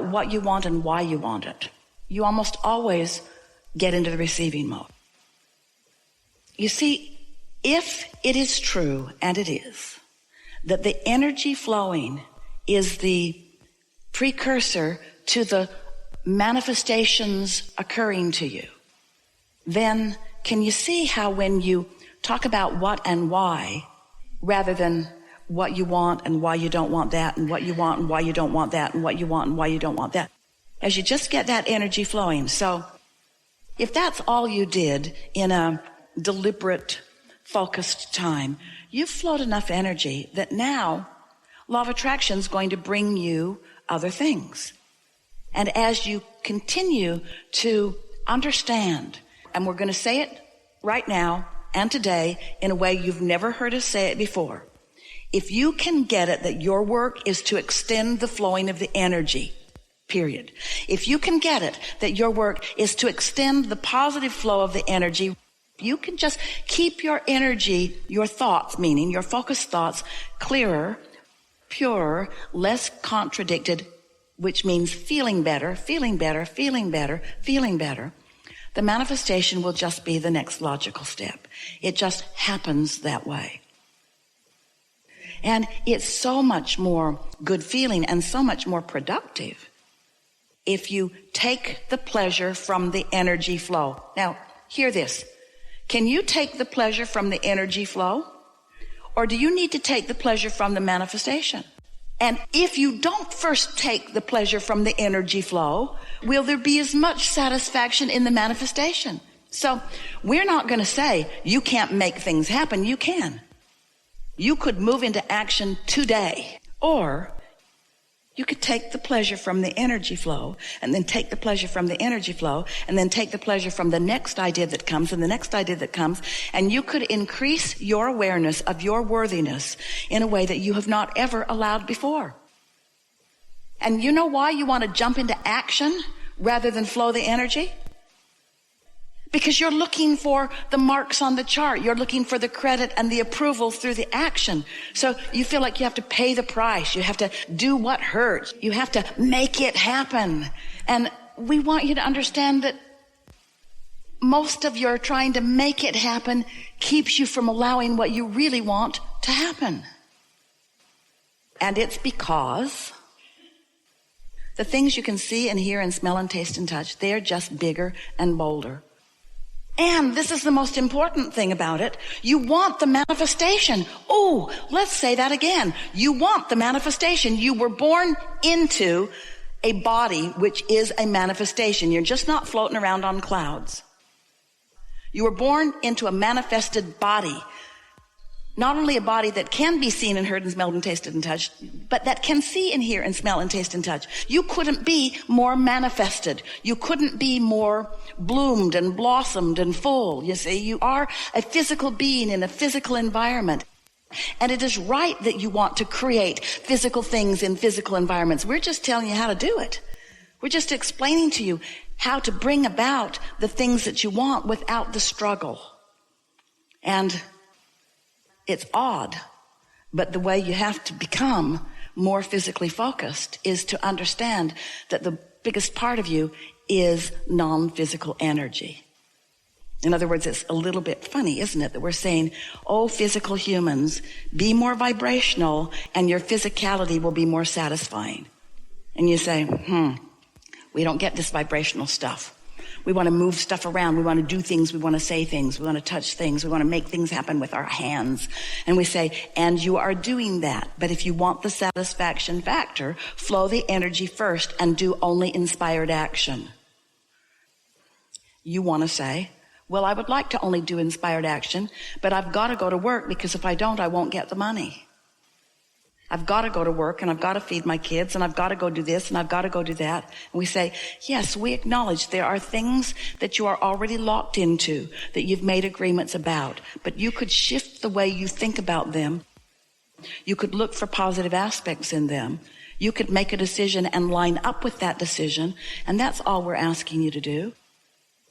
what you want and why you want it, you almost always get into the receiving mode. You see, if it is true, and it is, that the energy flowing is the precursor to the manifestations occurring to you, then can you see how when you talk about what and why, rather than what you want and why you don't want that, and what you want and why you don't want that, and what you want and why you don't want that, as you just get that energy flowing. So if that's all you did in a deliberate, focused time, you've flowed enough energy that now law of attraction is going to bring you other things. And as you continue to understand, and we're going to say it right now and today in a way you've never heard us say it before. If you can get it that your work is to extend the flowing of the energy, period. If you can get it that your work is to extend the positive flow of the energy, you can just keep your energy, your thoughts, meaning your focused thoughts, clearer, purer, less contradicted, which means feeling better, feeling better, feeling better, feeling better. The manifestation will just be the next logical step. It just happens that way. And it's so much more good feeling and so much more productive if you take the pleasure from the energy flow. Now, hear this. Can you take the pleasure from the energy flow? Or do you need to take the pleasure from the manifestation? And if you don't first take the pleasure from the energy flow, will there be as much satisfaction in the manifestation? So we're not going to say you can't make things happen. You can. You could move into action today, or you could take the pleasure from the energy flow, and then take the pleasure from the energy flow, and then take the pleasure from the next idea that comes and the next idea that comes, and you could increase your awareness of your worthiness in a way that you have not ever allowed before. And you know why you want to jump into action rather than flow the energy? Because you're looking for the marks on the chart. You're looking for the credit and the approval through the action. So you feel like you have to pay the price. You have to do what hurts. You have to make it happen. And we want you to understand that most of your trying to make it happen keeps you from allowing what you really want to happen. And it's because the things you can see and hear and smell and taste and touch, they're just bigger and bolder. And this is the most important thing about it. You want the manifestation. Oh, let's say that again. You want the manifestation. You were born into a body which is a manifestation. You're just not floating around on clouds. You were born into a manifested body. Not only a body that can be seen and heard and smelled and tasted and touched, but that can see and hear and smell and taste and touch. You couldn't be more manifested. You couldn't be more bloomed and blossomed and full. You see, you are a physical being in a physical environment. And it is right that you want to create physical things in physical environments. We're just telling you how to do it. We're just explaining to you how to bring about the things that you want without the struggle. And it's odd, but the way you have to become more physically focused is to understand that the biggest part of you is non-physical energy. In other words, it's a little bit funny, isn't it, that we're saying, oh, physical humans, be more vibrational and your physicality will be more satisfying. And you say, we don't get this vibrational stuff. We want to move stuff around. We want to do things. We want to say things. We want to touch things. We want to make things happen with our hands. And we say, and you are doing that. But if you want the satisfaction factor, flow the energy first and do only inspired action. You want to say, well, I would like to only do inspired action, but I've got to go to work because if I don't, I won't get the money. I've got to go to work and I've got to feed my kids and I've got to go do this and I've got to go do that. And we say, yes, we acknowledge there are things that you are already locked into, that you've made agreements about, but you could shift the way you think about them. You could look for positive aspects in them. You could make a decision and line up with that decision. And that's all we're asking you to do.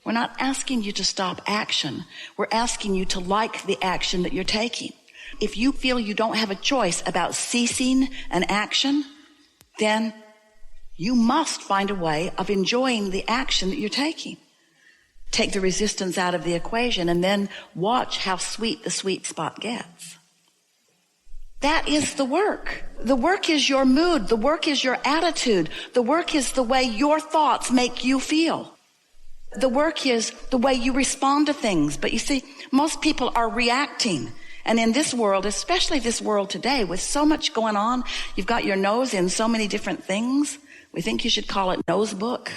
We're not asking you to stop action. We're asking you to like the action that you're taking. If you feel you don't have a choice about ceasing an action, then You must find a way of enjoying the action that you're taking. Take the resistance out of the equation and then watch how sweet the sweet spot gets. That is the work. The work is your mood. The work is your attitude. The work is the way your thoughts make you feel. The work is the way you respond to things. But you see, most people are reacting. And in this world, especially this world today, with so much going on, you've got your nose in so many different things. We think you should call it Nosebook.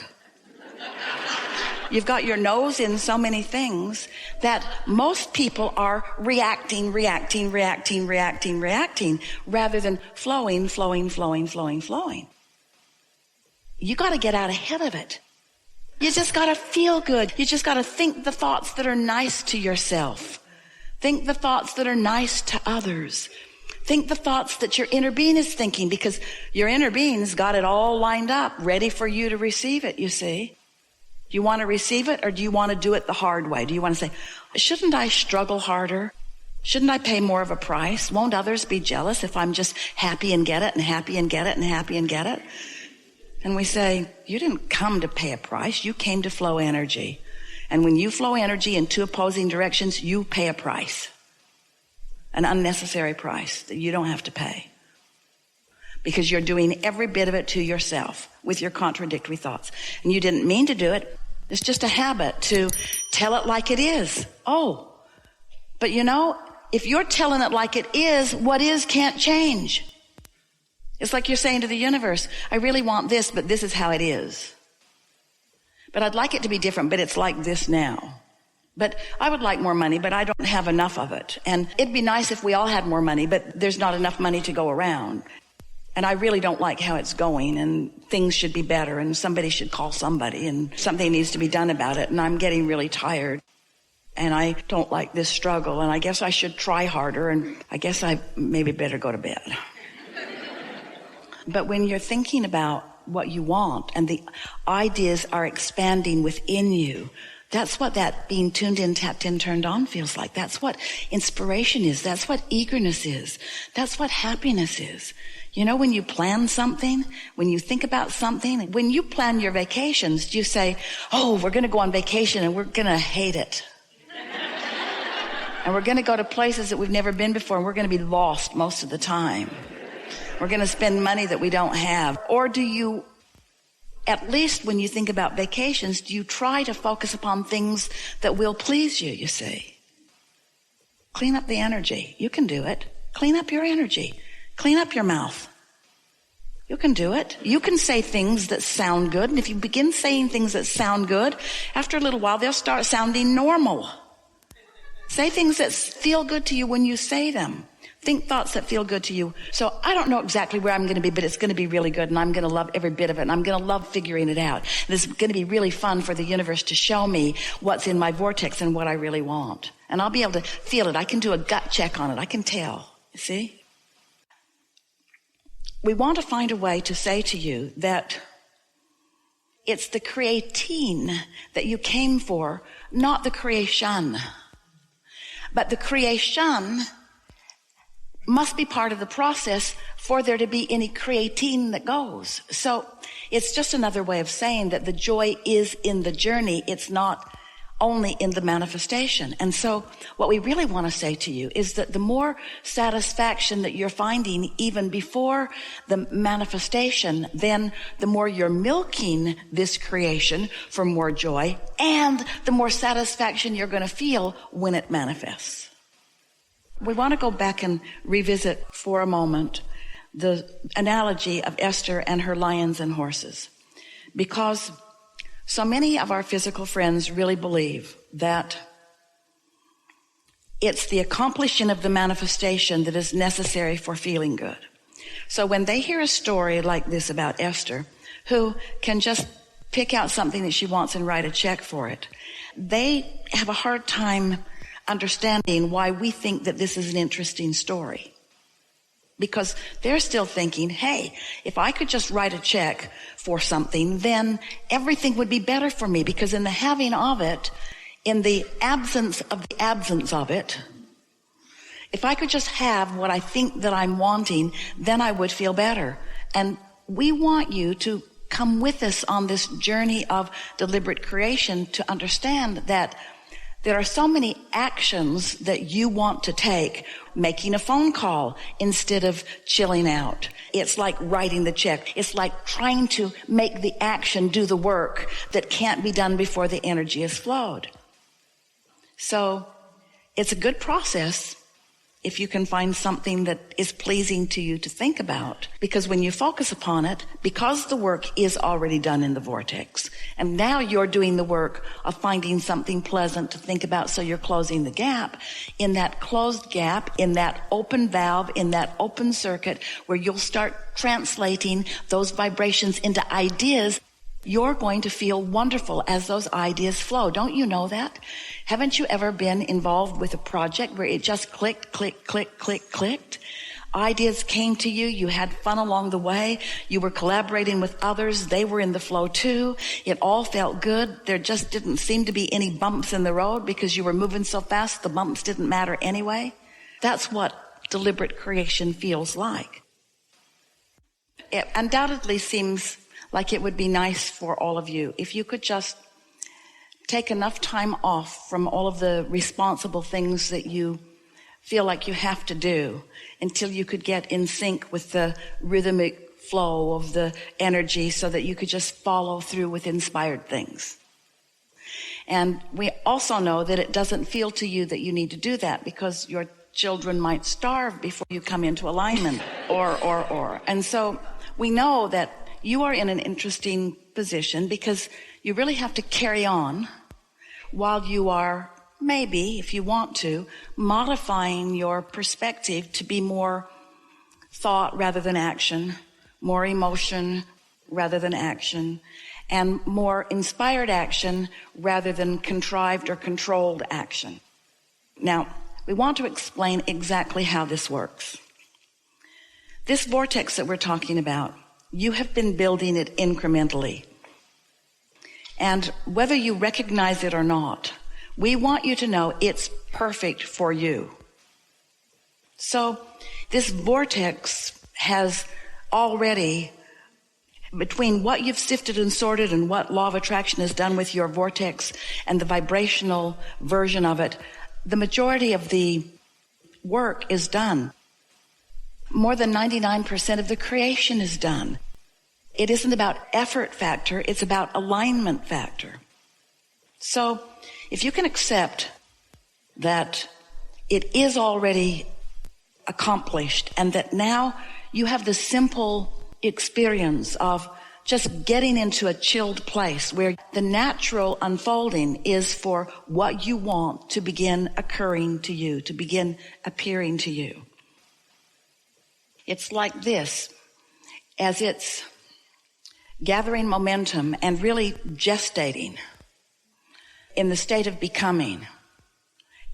You've got your nose in so many things that most people are reacting, rather than flowing. You got to get out ahead of it. You just got to feel good. You just got to think the thoughts that are nice to yourself. Think the thoughts that are nice to others. Think the thoughts that your inner being is thinking, because your inner being's got it all lined up, ready for you to receive it, you see. Do you want to receive it, or do you want to do it the hard way? Do you want to say, shouldn't I struggle harder? Shouldn't I pay more of a price? Won't others be jealous if I'm just happy and get it and happy and get it and happy and get it? And we say, you didn't come to pay a price. You came to flow energy. And when you flow energy in two opposing directions, you pay a price. An unnecessary price that you don't have to pay. Because you're doing every bit of it to yourself with your contradictory thoughts. And you didn't mean to do it. It's just a habit to tell it like it is. Oh, but you know, if you're telling it like it is, what is can't change. It's like you're saying to the universe, I really want this, but this is how it is. But I'd like it to be different, but it's like this now. But I would like more money, but I don't have enough of it. And it'd be nice if we all had more money, but there's not enough money to go around. And I really don't like how it's going, and things should be better, and somebody should call somebody, and something needs to be done about it, and I'm getting really tired. And I don't like this struggle, and I guess I should try harder, and I guess I maybe better go to bed. But when you're thinking about what you want, and the ideas are expanding within you, that's what that being tuned in, tapped in, turned on feels like. That's what inspiration is. That's what eagerness is. That's what happiness is. You know, when you plan something, when you think about something, when you plan your vacations, you say, oh, we're going to go on vacation and we're going to hate it. And we're going to go to places that we've never been before, and we're going to be lost most of the time. We're going to spend money that we don't have. Or do you, at least when you think about vacations, do you try to focus upon things that will please you, you see? Clean up the energy. You can do it. Clean up your energy. Clean up your mouth. You can do it. You can say things that sound good. And if you begin saying things that sound good, after a little while, they'll start sounding normal. Say things that feel good to you when you say them. Think thoughts that feel good to you. So I don't know exactly where I'm going to be, but it's going to be really good, and I'm going to love every bit of it, and I'm going to love figuring it out. And it's going to be really fun for the universe to show me what's in my vortex and what I really want. And I'll be able to feel it. I can do a gut check on it. I can tell. You see? We want to find a way to say to you that it's the creating that you came for, not the creation. But the creation must be part of the process for there to be any creating that goes. So it's just another way of saying that the joy is in the journey. It's not only in the manifestation. And so what we really want to say to you is that the more satisfaction that you're finding even before the manifestation, then the more you're milking this creation for more joy, and the more satisfaction you're going to feel when it manifests. We want to go back and revisit for a moment the analogy of Esther and her lions and horses, because so many of our physical friends really believe that it's the accomplishing of the manifestation that is necessary for feeling good. So when they hear a story like this about Esther, who can just pick out something that she wants and write a check for it, they have a hard time understanding why we think that this is an interesting story. Because they're still thinking, hey, if I could just write a check for something, then everything would be better for me, because in the having of it, in the absence of it, if I could just have what I think that I'm wanting, then I would feel better. And we want you to come with us on this journey of deliberate creation to understand that there are so many actions that you want to take. Making a phone call instead of chilling out. It's like writing the check. It's like trying to make the action do the work that can't be done before the energy has flowed. So it's a good process if you can find something that is pleasing to you to think about. Because when you focus upon it, because the work is already done in the vortex, and now you're doing the work of finding something pleasant to think about, so you're closing the gap. In that closed gap, in that open valve, in that open circuit, where you'll start translating those vibrations into ideas, you're going to feel wonderful as those ideas flow. Don't you know that? Haven't you ever been involved with a project where it just clicked, clicked? Ideas came to you. You had fun along the way. You were collaborating with others. They were in the flow too. It all felt good. There just didn't seem to be any bumps in the road because you were moving so fast. The bumps didn't matter anyway. That's what deliberate creation feels like. It undoubtedly seems like it would be nice for all of you if you could just take enough time off from all of the responsible things that you feel like you have to do until you could get in sync with the rhythmic flow of the energy so that you could just follow through with inspired things. And we also know that it doesn't feel to you that you need to do that because your children might starve before you come into alignment or. And so we know that you are in an interesting position because you really have to carry on while you are, maybe, if you want to, modifying your perspective to be more thought rather than action, more emotion rather than action, and more inspired action rather than contrived or controlled action. Now, we want to explain exactly how this works. This vortex that we're talking about, you have been building it incrementally. And whether you recognize it or not, we want you to know it's perfect for you. So this vortex has already, between what you've sifted and sorted and what law of attraction has done with your vortex and the vibrational version of it, the majority of the work is done. More than 99% of the creation is done. It isn't about effort factor, it's about alignment factor. So if you can accept that it is already accomplished and that now you have the simple experience of just getting into a chilled place where the natural unfolding is for what you want to begin occurring to you, to begin appearing to you. It's like this, as it's gathering momentum and really gestating in the state of becoming,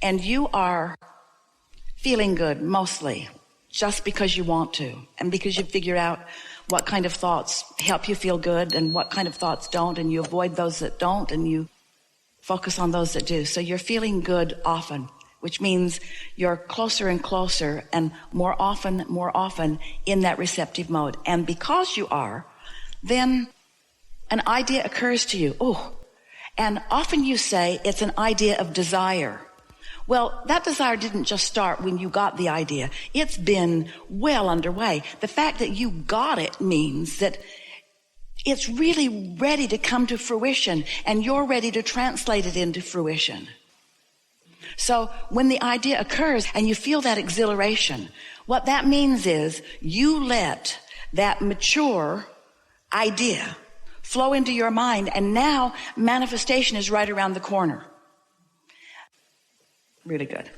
and you are feeling good mostly just because you want to and because you figure out what kind of thoughts help you feel good and what kind of thoughts don't, and you avoid those that don't and you focus on those that do. So you're feeling good often, which means you're closer and closer and more often in that receptive mode. And because you are, then an idea occurs to you. Oh, and often you say it's an idea of desire. Well, that desire didn't just start when you got the idea. It's been well underway. The fact that you got it means that it's really ready to come to fruition, and you're ready to translate it into fruition. So when the idea occurs and you feel that exhilaration, what that means is you let that mature idea flow into your mind, and now manifestation is right around the corner. Really good.